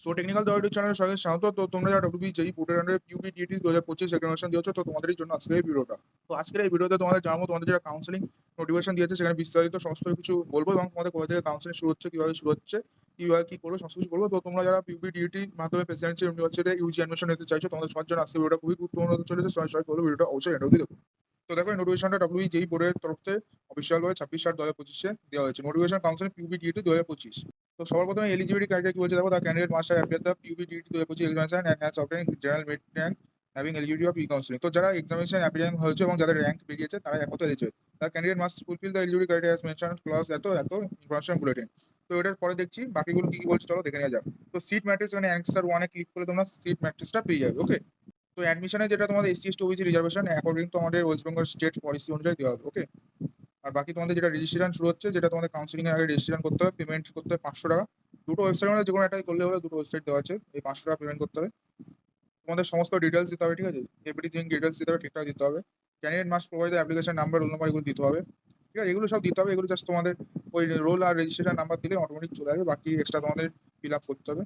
So technical the YouTube চ্যানেলের সঙ্গে স্বাগত। তো তোমরা যারা WBJEE বোর্ডের আন্ডারে পিউবি ডিএটি 2025 এক্সামিনেশন দিয়েছো, তো তোমাদের জন্য আজকের এই ভিডিওটা। তো আজকের এই ভিডিওতে তোমাদের জানাবো তোমাদের যারা কাউন্সেলিং নোটিফিকেশন দিয়েছে সেখানে বিস্তারিত সমস্ত কিছু বলবো এবং তোমাদের কোথা থেকে কাউন্সেলিং শুরু হচ্ছে, কিভাবে শুরু হচ্ছে, কিভাবে কি করবে সমস্ত কিছু বলবো। তো তোমরা যারা পিউবি ডিএটির মাধ্যমে প্রেসিডেন্সি ইউনিভার্সিটিতে ইউজি অ্যাডমিশন নিতে চাইছো, তোমাদের সবার জন্য আজকের ভিডিওটা খুবই গুরুত্বপূর্ণ হতে চলেছে। সবাই করলো ভিডিওটা অবশ্যই এন্ড অবধি দেখো। তো দেখো, এই নোটিফিকেশনটা WBJEE বোর্ডের তরফ থেকে অফিসিয়ালভাবে 26/7/2025 দেওয়া হয়েছে। Notification counselling PUBDET 2025। তো সবার প্রথমে এলিজিবিলিটি ক্রাইটেরিয়া কি বলছে দেখো। The candidate must have appeared the PUBDET 2025 examination and has obtained general merit rank having eligibility of counselling. তো যারা এক্সামিনেশন অ্যাপিয়ারিং হয়েছে এবং যাদের র্যাঙ্ক বেরিয়েছে তারা একমাত্র eligible. The candidate must fulfil the eligibility criteria as mention clause এত information bulletin. তো এটার পরে দেখছি বাকিগুলো কি কি বলছে, চলো দেখে নেওয়া যাক। তো সিট ম্যাট্রিক্স মানে অ্যান্সার 1 ক্লিক করলে তোমরা সিট ম্যাট্রিক্সটা পেয়ে যাবে। ওকে, তো অ্যাডমিশনে যেটা তোমাদের SC ST OBC reservation according to আমাদের ওয়েস্ট বেঙ্গল স্টেট পলিসি অনুযায়ী দেওয়া হবে। ওকে, আর বাকি তোমাদের যেটা রেজিস্ট্রেশন শুরু হচ্ছে, যেটা তোমাদের কাউন্সিলিং এর আগে রেজিস্ট্রেশন করতে হবে, পেমেন্ট করতে হবে 500 টাকা। দুটো ওয়েবসাইটের মধ্যে যে কোনো একটাই করলে হলে, দুটো ওয়েবসাইট দেওয়া আছে, এই 500 টাকা পেমেন্ট করতে হবে। তোমাদের সমস্ত ডিটেলস দিতে হবে, ঠিক আছে, এভরিথিং ডিটেলস দিতে হবে, ঠিকঠাক দিতে হবে। Candidate must provide application number, roll number এগুলো দিতে হবে, ঠিক আছে, এগুলো সব দিতে হবে। এগুলো জাস্ট তোমাদের ওই রোল আর রেজিস্ট্রেশন নাম্বার দিলে অটোমেটিক চলে আসবে, বাকি এক্সট্রা তোমাদের ফিল আপ করতে হবে।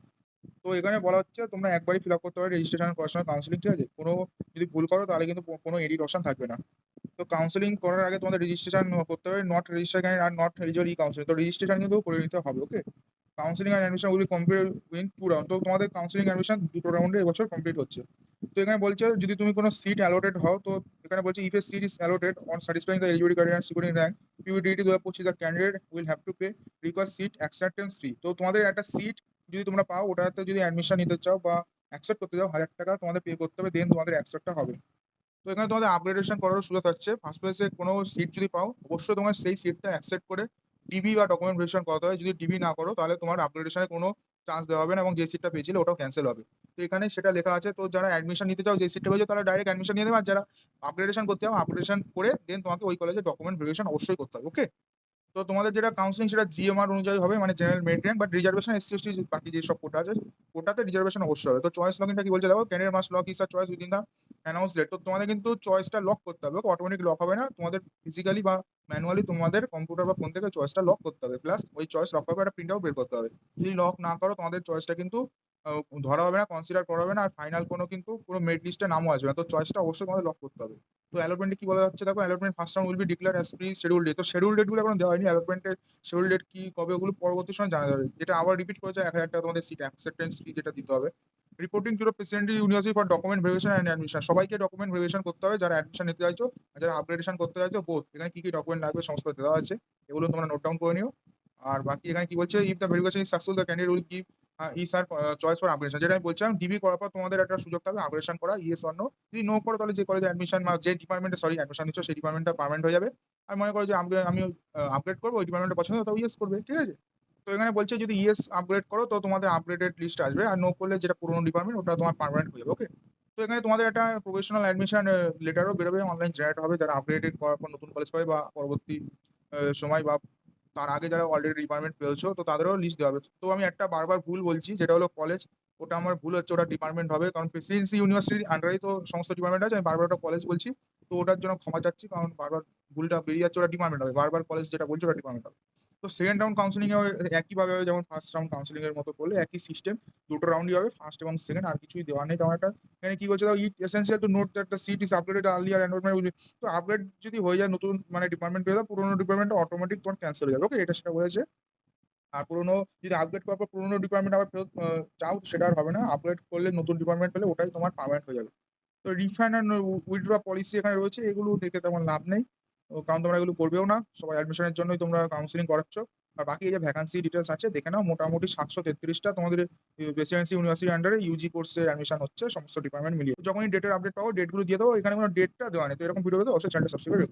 তো এখানে বলা হচ্ছে তোমরা একবারই ফিল আপ করতে হবে রেজিস্ট্রেশন করার সময় কাউন্সিলিং, ঠিক আছে, কোনো যদি ভুল করো তাহলে কিন্তু কোনো এডিট অপশন থাকবে না। তো কাউন্সিলিং করার আগে তোমাদের রেজিস্ট্রেশন করতে হবে, নট রেজিস্ট্রেশন আর নট এলিজিবল কাউন্সিলিং। তো রেজিস্ট্রেশন কিন্তু করে নিতে হবে। Okay, counselling and admission will complete in 2 round. তো তোমাদের কাউন্সিলিং অ্যাডমিশন দুটো রাউন্ডে এবছর কমপ্লিট হচ্ছে। তো এখানে বলছে যদি তুমি কোনো সিট অ্যালোটেড হও, তো এখানে বলছে if a seat is allotted on satisfying the eligibility criteria and securing rank PUBDET 2025 the candidate will have to pay required seat acceptance fee. তো তোমাদের একটা সিট যদি তোমরা পাও, ওটাতে যদি অ্যাডমিশন নিতে চাও বা অ্যাকসেপ্ট করতে চাও, 1000 টাকা তোমাদের পে করতে হবে, দেন তোমাদের অ্যাকসেপ্টটা হবে। তো এখানে তোমাদের আপগ্রেডেশন করারও সুযোগ থাকছে। ফার্স্ট প্লেসে কোনো সিট যদি পাও, অবশ্যই তোমার সেই সিটটা অ্যাকসেপ্ট করে ডিবি বা ডকুমেন্ট ভেরিফিকেশন করাতে হবে। যদি ডিবি না করো তাহলে তোমার আপগ্রেডেশনে কোনো চান্স দেওয়া হবে না এবং যে সিটটা পেয়েছিলে ওটাও ক্যান্সেল হবে। তো এখানে সেটা লেখা আছে। তো যারা অ্যাডমিশন নিতে চাও, যে সিটটা পেয়েছো তারা ডাইরেক্ট অ্যাডমিশন নিয়ে দেবে, আর যারা আপগ্রেডেশন করতে হবে, আপগ্রেডেশন করে দেন তোমাকে ওই কলেজে ডকুমেন্ট ভেরিফিকেশন অবশ্যই করতে হবে। ওকে, তো তোমাদের যেটা কাউন্সিলিং সেটা জিএমআর অনুযায়ী হবে, মানে general merit rank, but reservation SC ST বাকি যেসব কোটা আছে ওটাতে রিজার্ভেশন অবশ্যই হবে। তো চয়েস লগইনটা কি বলছে দেখো, candidate must lock his choice within the announce date. তো তোমাদের কিন্তু চয়েসটা লক করতে হবে, অটোমেটিক লক হবে না, তোমাদের ফিজিক্যালি বা ম্যানুয়ালি তোমাদের কম্পিউটার বা ফোন থেকে চয়েসটা লক করতে হবে, প্লাস ওই চয়েস লক করবে একটা প্রিন্ট আউট বের করতে হবে। যদি লক না করো তোমাদের চয়েসটা কিন্তু ধরা হবে না, কনসিডার করা হবে না, আর ফাইনাল কোনো মেরিট লিস্টে নামও আসবে না। তো চয়েসটা অবশ্যই তোমাদের লক করতে হবে। তো অ্যালটমেন্টে কি বলা হচ্ছে দেখো, allotment first round will be declare as per schedule date. তো শিডিউল ডেটগুলো এখন দেওয়া হয়নি, অ্যালটমেন্টের শিডিউল ডেট কি কবে ওগুলো পরবর্তী সময় জানা যাবে। যেটা আবার রিপিট করেছে 1000 টাকা তোমাদের সিট অ্যাকসেপ্টেন্স ফি যেটা দিতে হবে। Reporting to the president university for document verification and admission. সবাইকে ডকুমেন্ট ভেরিফিকেশন করতে হবে, যারা অ্যাডমিশন নিতে চাইছো আর যারা আপগ্রেডেশন করতে চাইছো বোথ। এখানে কি কি ডকুমেন্ট লাগবে সমস্ত দেওয়া আছে, এগুলো তোমরা নোট ডাউন করে নিও। আর বাকি এখানে কি বলছে, if the verification is successful the candidate will give his her choice for upgradation. যেটা আমি বলছিলাম, ডিবি করার পর তোমাদের একটা সুযোগ থাকবে আপগ্রেডেশন করা, ইয়েস অর নো। যদি নো করো তাহলে যে কলেজে অ্যাডমিশন বা যে ডিপার্টমেন্টে অ্যাডমিশন নিচ্ছ সেই ডিপার্টমেন্টটা পার্মানেন্ট হয়ে যাবে। আর মনে করো যে আমি আপগ্রেড করবো, ওই ডিপার্টমেন্টে পছন্দ তাও ইয়েস করবে, ঠিক আছে। তো এখানে বলছে যদি ইয়েস আপগ্রেড করো তো তোমাদের আপগ্রেডেড লিস্ট আসবে, আর নো করলে যেটা পুরোনো ডিপার্টমেন্ট ওটা তোমার পার্মানেন্ট হয়ে যাবে। ওকে, তো এখানে তোমাদের একটা প্রফেশনাল অ্যাডমিশন লেটারও বেরোবে, অনলাইন জেনারেট হবে, যারা আপগ্রেডেড করার পর নতুন কলেজ পাবে বা পরবর্তী সময় বা তার আগে যারা অলরেডি ডিপার্টমেন্ট পেয়েছো তো তাদেরও লিস্ট দেওয়া হবে। তো আমি একটা বারবার ভুল বলছি, যেটা হলো কলেজ, ওটা আমার ভুল হচ্ছে, ওটা ডিপার্টমেন্ট হবে, কারণ প্রেসিডেন্সি ইউনিভার্সিটির আন্ডারেই তো সমস্ত ডিপার্টমেন্ট আছে। আমি বারবার ওটা কলেজ বলছি, তো ওটার জন্য ক্ষমা চাচ্ছি, কারণ বারবার ভুলটা বেরিয়ে যাচ্ছে, ওটা ডিপার্টমেন্ট হবে, বারবার কলেজ যেটা বলছে ওটা ডিপার্টমেন্ট হবে। তো সেকেন্ড রাউন্ড কাউন্সিলিং এ একইভাবে হবে, যেমন ফার্স্ট রাউন্ড কাউন্সিলিং এর মতো করলে একই সিস্টেম, দুটো রাউন্ডই হবে, ফার্স্ট এবং সেকেন্ড, আর কিছুই দেওয়া নেই তেমন একটা। এখানে কি বলছে, it essential to note that the seat is upgraded earlier enrolment. তো আপগ্রেড যদি হয়ে যায়, নতুন মানে ডিপার্টমেন্ট পেয়ে যাও, পুরোনো ডিপার্টমেন্টটা অটোমেটিক তোমার ক্যান্সেল হয়ে যাবে। ওকে, এটা সেটা বলেছে। আর পুরোনো যদি আপগ্রেড করার পর পুরোনো ডিপার্টমেন্ট আবার ফেরত চাও, সেটা আর হবে না। আপগ্রেড করলে নতুন ডিপার্টমেন্ট পেলে ওটাই তোমার পার্মানেন্ট হয়ে যাবে। তো রিফাইন অ্যান্ড উইথড্র পলিসি এখানে রয়েছে, এগুলো দেখে তেমন লাভ নেই, কারণ তোমরা এগুলো করবেও না, সবাই অ্যাডমিশনের জন্যই তোমরা কাউন্সিলিং করাচ্ছ। আর বাকি এই যে ভ্যাকান্সি ডিটেলস আছে দেখে নাও, মোটামুটি 733টা তোমাদের প্রেসিডেন্সি ইউনিভার্সিটি আন্ডারে ইউজি কোর্সে অ্যাডমিশন হচ্ছে সমস্ত ডিপার্টমেন্ট মিলিয়ে। যখনই ডেটের আপডেট পাবো ডেটগুলো দিয়ে দেবো, এখানে কোনো ডেটটা দেওয়া নেই। তো এরকম ভিডিও পেতে অবশ্যই চ্যানেলটা সাবস্ক্রাইব